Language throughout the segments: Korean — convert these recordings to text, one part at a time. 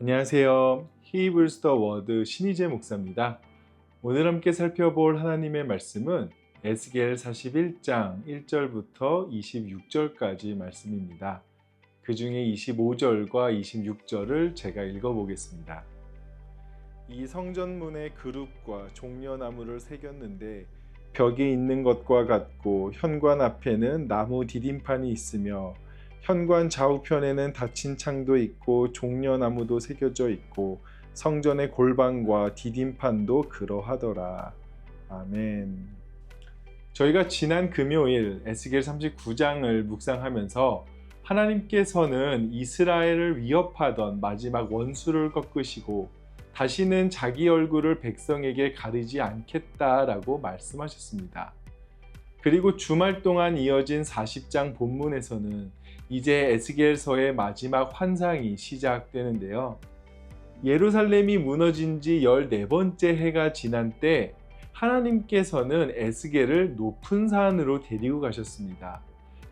안녕하세요. 히브리스 더 워드 신희재 목사입니다. 오늘 함께 살펴볼 하나님의 말씀은 에스겔 41장 1절부터 26절까지 말씀입니다. 그 중에 25절과 26절을 제가 읽어보겠습니다. 이 성전문에 그룹과 종려나무를 새겼는데 벽에 있는 것과 같고 현관 앞에는 나무 디딤판이 있으며 현관 좌우편에는 닫힌 창도 있고 종려나무도 새겨져 있고 성전의 골방과 디딤판도 그러하더라. 아멘. 저희가 지난 금요일 에스겔 39장을 묵상하면서 하나님께서는 이스라엘을 위협하던 마지막 원수를 꺾으시고 다시는 자기 얼굴을 백성에게 가리지 않겠다라고 말씀하셨습니다. 그리고 주말 동안 이어진 40장 본문에서는 이제 에스겔서의 마지막 환상이 시작되는데요. 예루살렘이 무너진 지 14번째 해가 지난 때 하나님께서는 에스겔을 높은 산으로 데리고 가셨습니다.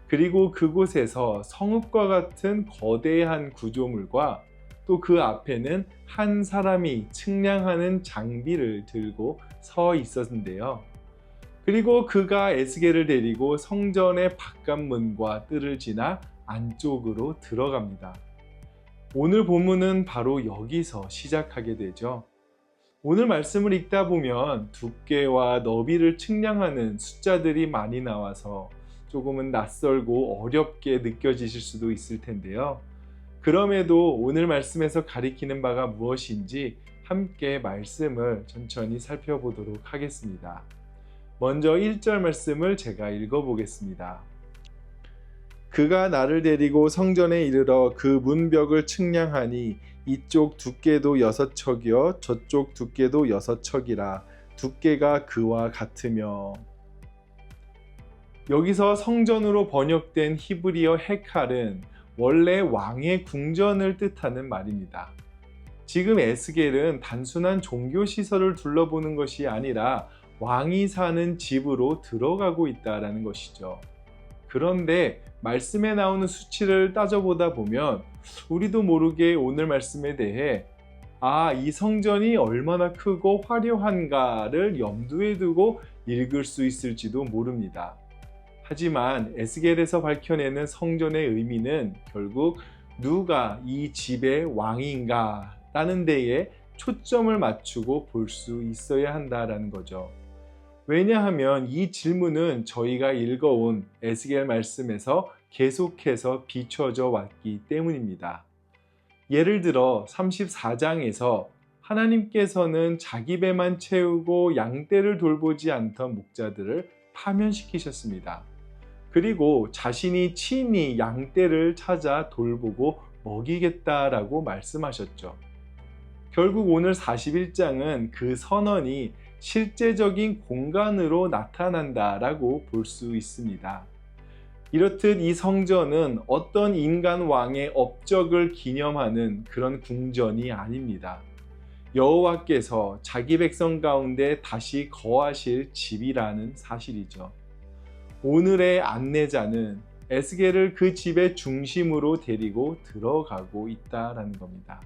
그리고 그곳에서 성읍과 같은 거대한 구조물과 또 그 앞에는 한 사람이 측량하는 장비를 들고 서 있었는데요. 그리고 그가 에스겔을 데리고 성전의 바깥문과 뜰을 지나 안쪽으로 들어갑니다. 오늘 본문은 바로 여기서 시작하게 되죠. 오늘 말씀을 읽다 보면 두께와 너비를 측량하는 숫자들이 많이 나와서 조금은 낯설고 어렵게 느껴지실 수도 있을 텐데요. 그럼에도 오늘 말씀에서 가리키는 바가 무엇인지 함께 말씀을 천천히 살펴보도록 하겠습니다. 먼저 1절 말씀을 제가 읽어보겠습니다. 그가 나를 데리고 성전에 이르러 그 문벽을 측량하니 이쪽 두께도 6척이요 저쪽 두께도 6척이라 두께가 그와 같으며. 여기서 성전으로 번역된 히브리어 헤칼은 원래 왕의 궁전을 뜻하는 말입니다. 지금 에스겔은 단순한 종교시설을 둘러보는 것이 아니라 왕이 사는 집으로 들어가고 있다는 것이죠. 그런데 말씀에 나오는 수치를 따져보다 보면 우리도 모르게 오늘 말씀에 대해 이 성전이 얼마나 크고 화려한가를 염두에 두고 읽을 수 있을지도 모릅니다. 하지만 에스겔에서 밝혀내는 성전의 의미는 결국 누가 이 집의 왕인가 라는 데에 초점을 맞추고 볼 수 있어야 한다는 거죠. 왜냐하면 이 질문은 저희가 읽어온 에스겔 말씀에서 계속해서 비춰져 왔기 때문입니다. 예를 들어 34장에서 하나님께서는 자기 배만 채우고 양떼를 돌보지 않던 목자들을 파면시키셨습니다. 그리고 자신이 친히 양떼를 찾아 돌보고 먹이겠다라고 말씀하셨죠. 결국 오늘 41장은 그 선언이 실제적인 공간으로 나타난다라고 볼 수 있습니다. 이렇듯 이 성전은 어떤 인간 왕의 업적을 기념하는 그런 궁전이 아닙니다. 여호와께서 자기 백성 가운데 다시 거하실 집이라는 사실이죠. 오늘의 안내자는 에스겔을 그 집의 중심으로 데리고 들어가고 있다라는 겁니다.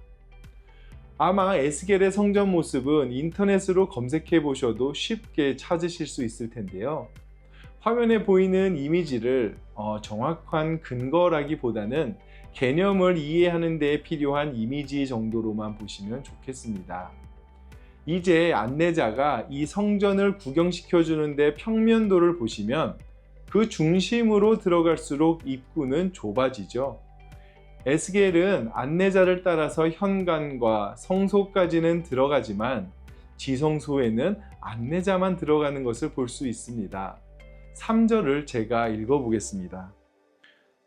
아마 에스겔의 성전 모습은 인터넷으로 검색해 보셔도 쉽게 찾으실 수 있을 텐데요. 화면에 보이는 이미지를 정확한 근거라기보다는 개념을 이해하는 데 필요한 이미지 정도로만 보시면 좋겠습니다. 이제 안내자가 이 성전을 구경시켜 주는데 평면도를 보시면 그 중심으로 들어갈수록 입구는 좁아지죠. 에스겔은 안내자를 따라서 현관과 성소까지는 들어가지만 지성소에는 안내자만 들어가는 것을 볼 수 있습니다. 3절을 제가 읽어보겠습니다.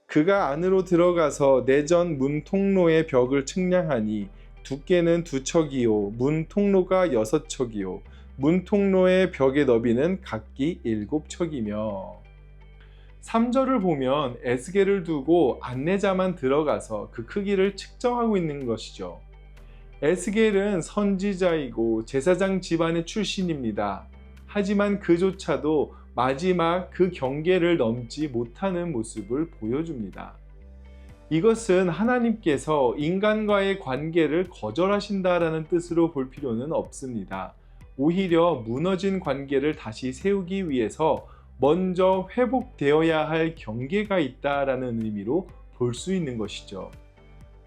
그가 안으로 들어가서 내전 문 통로의 벽을 측량하니 두께는 2척이요 문 통로가 6척이요 문 통로의 벽의 너비는 각기 7척이며. 3절을 보면 에스겔을 두고 안내자만 들어가서 그 크기를 측정하고 있는 것이죠. 에스겔은 선지자이고 제사장 집안의 출신입니다. 하지만 그조차도 마지막 그 경계를 넘지 못하는 모습을 보여줍니다. 이것은 하나님께서 인간과의 관계를 거절하신다라는 뜻으로 볼 필요는 없습니다. 오히려 무너진 관계를 다시 세우기 위해서 먼저 회복되어야 할 경계가 있다라는 의미로 볼 수 있는 것이죠.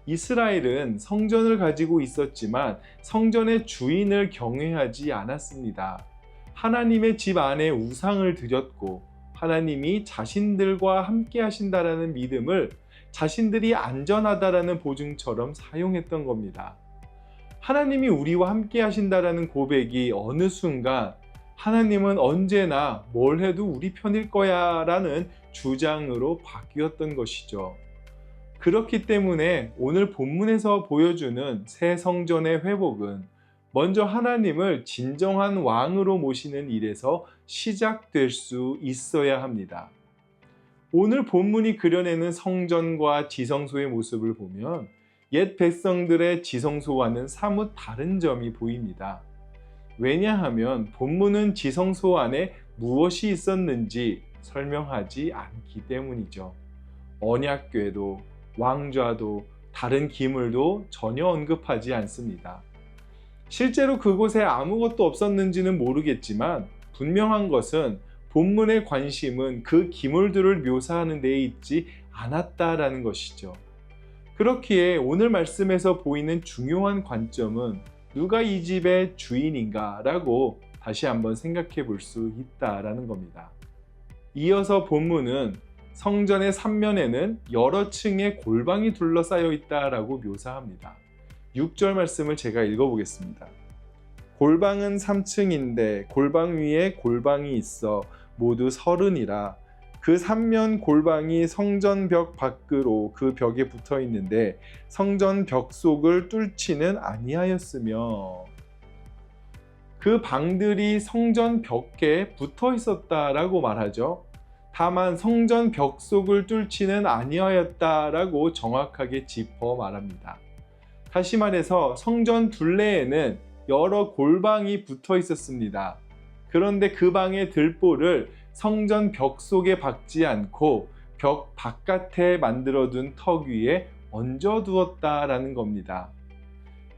이스라엘은 성전을 가지고 있었지만 성전의 주인을 경외하지 않았습니다. 하나님의 집 안에 우상을 드렸고 하나님이 자신들과 함께 하신다라는 믿음을 자신들이 안전하다라는 보증처럼 사용했던 겁니다. 하나님이 우리와 함께 하신다라는 고백이 어느 순간 하나님은 언제나 뭘 해도 우리 편일 거야 라는 주장으로 바뀌었던 것이죠. 그렇기 때문에 오늘 본문에서 보여주는 새 성전의 회복은 먼저 하나님을 진정한 왕으로 모시는 일에서 시작될 수 있어야 합니다. 오늘 본문이 그려내는 성전과 지성소의 모습을 보면 옛 백성들의 지성소와는 사뭇 다른 점이 보입니다. 왜냐하면 본문은 지성소 안에 무엇이 있었는지 설명하지 않기 때문이죠. 언약궤도, 왕좌도, 다른 기물도 전혀 언급하지 않습니다. 실제로 그곳에 아무것도 없었는지는 모르겠지만 분명한 것은 본문의 관심은 그 기물들을 묘사하는 데에 있지 않았다라는 것이죠. 그렇기에 오늘 말씀에서 보이는 중요한 관점은 누가 이 집의 주인인가 라고 다시 한번 생각해 볼 수 있다라는 겁니다. 이어서 본문은 성전의 3면에는 여러 층의 골방이 둘러싸여 있다라고 묘사합니다. 6절 말씀을 제가 읽어보겠습니다. 골방은 3층인데 골방 위에 골방이 있어 모두 30이라. 그 3면 골방이 성전 벽 밖으로 그 벽에 붙어 있는데 성전 벽 속을 뚫지는 아니하였으며, 그 방들이 성전 벽에 붙어 있었다라고 말하죠. 다만 성전 벽 속을 뚫지는 아니하였다라고 정확하게 짚어 말합니다. 다시 말해서 성전 둘레에는 여러 골방이 붙어 있었습니다. 그런데 그 방의 들보를 성전 벽 속에 박지 않고 벽 바깥에 만들어둔 턱 위에 얹어두었다라는 겁니다.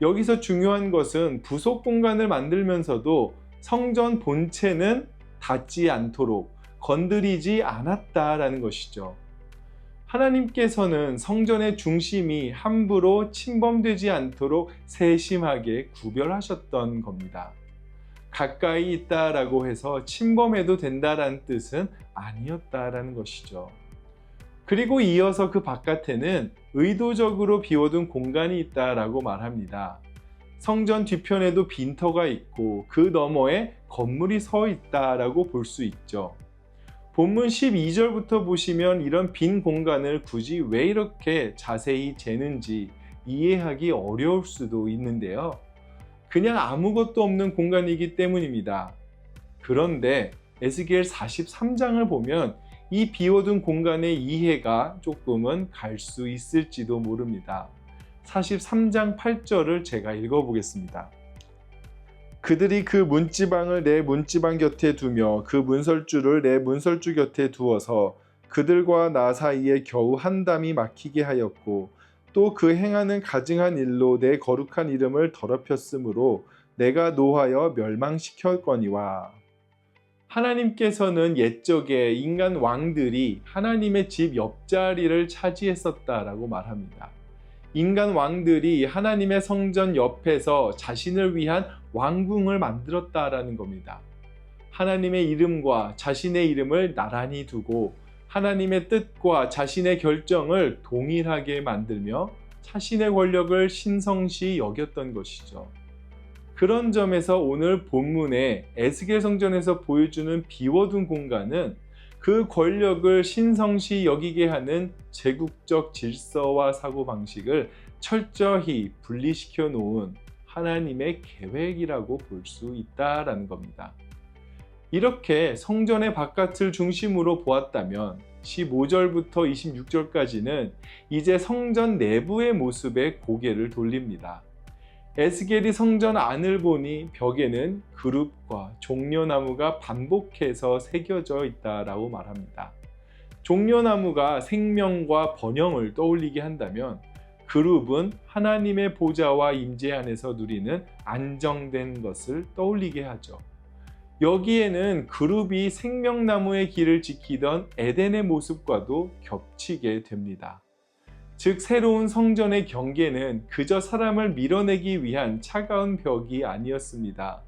여기서 중요한 것은 부속 공간을 만들면서도 성전 본체는 닿지 않도록 건드리지 않았다라는 것이죠. 하나님께서는 성전의 중심이 함부로 침범되지 않도록 세심하게 구별하셨던 겁니다. 가까이 있다라고 해서 침범해도 된다라는 뜻은 아니었다라는 것이죠. 그리고 이어서 그 바깥에는 의도적으로 비워둔 공간이 있다라고 말합니다. 성전 뒤편에도 빈터가 있고 그 너머에 건물이 서 있다라고 볼 수 있죠. 본문 12절부터 보시면 이런 빈 공간을 굳이 왜 이렇게 자세히 재는지 이해하기 어려울 수도 있는데요. 그냥 아무것도 없는 공간이기 때문입니다. 그런데 에스겔 43장을 보면 이 비워둔 공간의 이해가 조금은 갈 수 있을지도 모릅니다. 43장 8절을 제가 읽어보겠습니다. 그들이 그 문지방을 내 문지방 곁에 두며 그 문설주를 내 문설주 곁에 두어서 그들과 나 사이에 겨우 한 담이 막히게 하였고 또 그 행하는 가증한 일로 내 거룩한 이름을 더럽혔으므로 내가 노하여 멸망시켰거니와. 하나님께서는 옛적에 인간 왕들이 하나님의 집 옆자리를 차지했었다라고 말합니다. 인간 왕들이 하나님의 성전 옆에서 자신을 위한 왕궁을 만들었다라는 겁니다. 하나님의 이름과 자신의 이름을 나란히 두고 하나님의 뜻과 자신의 결정을 동일하게 만들며 자신의 권력을 신성시 여겼던 것이죠. 그런 점에서 오늘 본문의 에스겔 성전에서 보여주는 비워둔 공간은 그 권력을 신성시 여기게 하는 제국적 질서와 사고방식을 철저히 분리시켜 놓은 하나님의 계획이라고 볼 수 있다라는 겁니다. 이렇게 성전의 바깥을 중심으로 보았다면 15절부터 26절까지는 이제 성전 내부의 모습에 고개를 돌립니다. 에스겔이 성전 안을 보니 벽에는 그룹과 종려나무가 반복해서 새겨져 있다라고 말합니다. 종려나무가 생명과 번영을 떠올리게 한다면 그룹은 하나님의 보좌와 임재 안에서 누리는 안정된 것을 떠올리게 하죠. 여기에는 그룹이 생명나무의 길을 지키던 에덴의 모습과도 겹치게 됩니다. 즉 새로운 성전의 경계는 그저 사람을 밀어내기 위한 차가운 벽이 아니었습니다.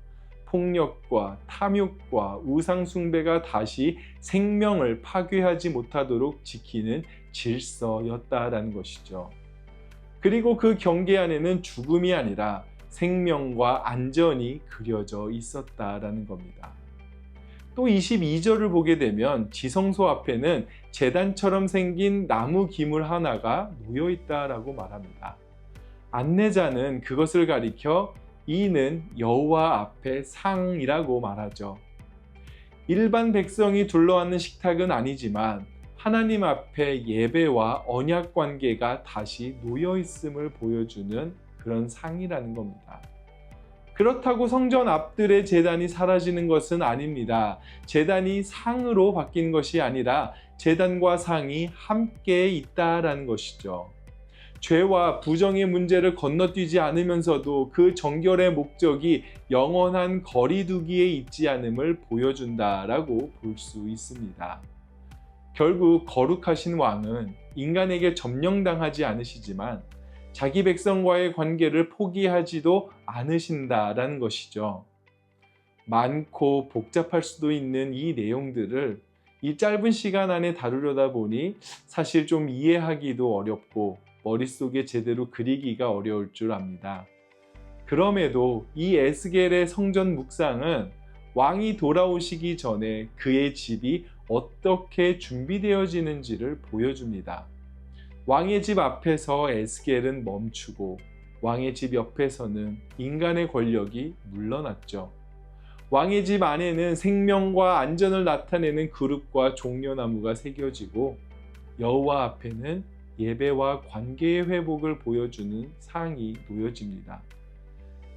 폭력과 탐욕과 우상 숭배가 다시 생명을 파괴하지 못하도록 지키는 질서였다라는 것이죠. 그리고 그 경계 안에는 죽음이 아니라 생명과 안전이 그려져 있었다라는 겁니다. 또 22절을 보게 되면 지성소 앞에는 제단처럼 생긴 나무 기물 하나가 놓여 있다라고 말합니다. 안내자는 그것을 가리켜 이는 여호와 앞의 상이라고 말하죠. 일반 백성이 둘러앉는 식탁은 아니지만 하나님 앞에 예배와 언약 관계가 다시 놓여 있음을 보여주는 그런 상이라는 겁니다. 그렇다고 성전 앞들의 제단이 사라지는 것은 아닙니다. 제단이 상으로 바뀐 것이 아니라 제단과 상이 함께 있다라는 것이죠. 죄와 부정의 문제를 건너뛰지 않으면서도 그 정결의 목적이 영원한 거리두기에 있지 않음을 보여준다라고 볼 수 있습니다. 결국 거룩하신 왕은 인간에게 점령당하지 않으시지만 자기 백성과의 관계를 포기하지도 않으신다라는 것이죠. 많고 복잡할 수도 있는 이 내용들을 이 짧은 시간 안에 다루려다 보니 사실 좀 이해하기도 어렵고 머릿속에 제대로 그리기가 어려울 줄 압니다. 그럼에도 이 에스겔의 성전 묵상은 왕이 돌아오시기 전에 그의 집이 어떻게 준비되어지는지를 보여줍니다. 왕의 집 앞에서 에스겔은 멈추고 왕의 집 옆에서는 인간의 권력이 물러났죠. 왕의 집 안에는 생명과 안전을 나타내는 그룹과 종려나무가 새겨지고 여호와 앞에는 예배와 관계의 회복을 보여주는 상이 놓여집니다.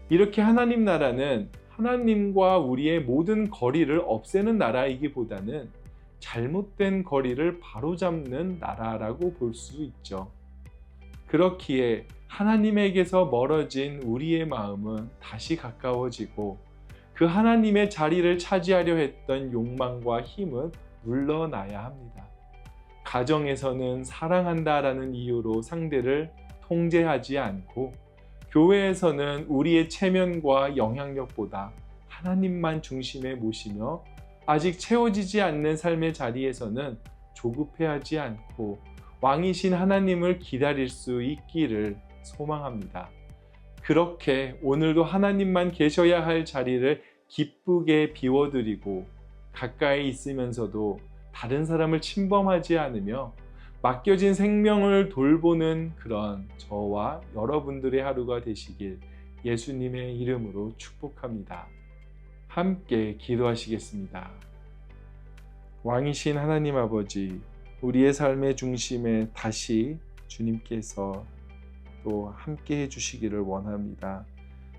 이렇게 하나님 나라는 하나님과 우리의 모든 거리를 없애는 나라이기보다는 잘못된 거리를 바로잡는 나라라고 볼 수 있죠. 그렇기에 하나님에게서 멀어진 우리의 마음은 다시 가까워지고 그 하나님의 자리를 차지하려 했던 욕망과 힘은 물러나야 합니다. 가정에서는 사랑한다라는 이유로 상대를 통제하지 않고 교회에서는 우리의 체면과 영향력보다 하나님만 중심에 모시며 아직 채워지지 않는 삶의 자리에서는 조급해하지 않고 왕이신 하나님을 기다릴 수 있기를 소망합니다. 그렇게 오늘도 하나님만 계셔야 할 자리를 기쁘게 비워드리고 가까이 있으면서도 다른 사람을 침범하지 않으며 맡겨진 생명을 돌보는 그런 저와 여러분들의 하루가 되시길 예수님의 이름으로 축복합니다. 함께 기도하시겠습니다. 왕이신 하나님 아버지, 우리의 삶의 중심에 다시 주님께서 또 함께 해주시기를 원합니다.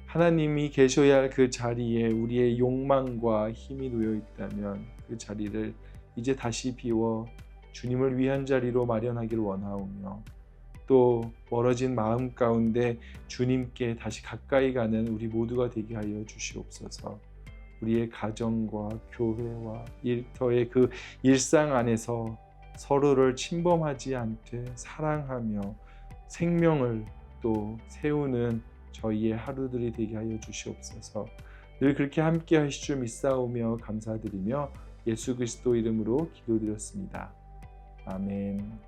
하나님이 계셔야 할 그 자리에 우리의 욕망과 힘이 놓여 있다면 그 자리를 이제 다시 비워 주님을 위한 자리로 마련하기를 원하오며 또 멀어진 마음 가운데 주님께 다시 가까이 가는 우리 모두가 되게 하여 주시옵소서. 우리의 가정과 교회와 일터의 그 일상 안에서 서로를 침범하지 않되 사랑하며 생명을 또 세우는 저희의 하루들이 되게 하여 주시옵소서. 늘 그렇게 함께 하실 줄 믿사오며 감사드리며 예수 그리스도 이름으로 기도드렸습니다. 아멘.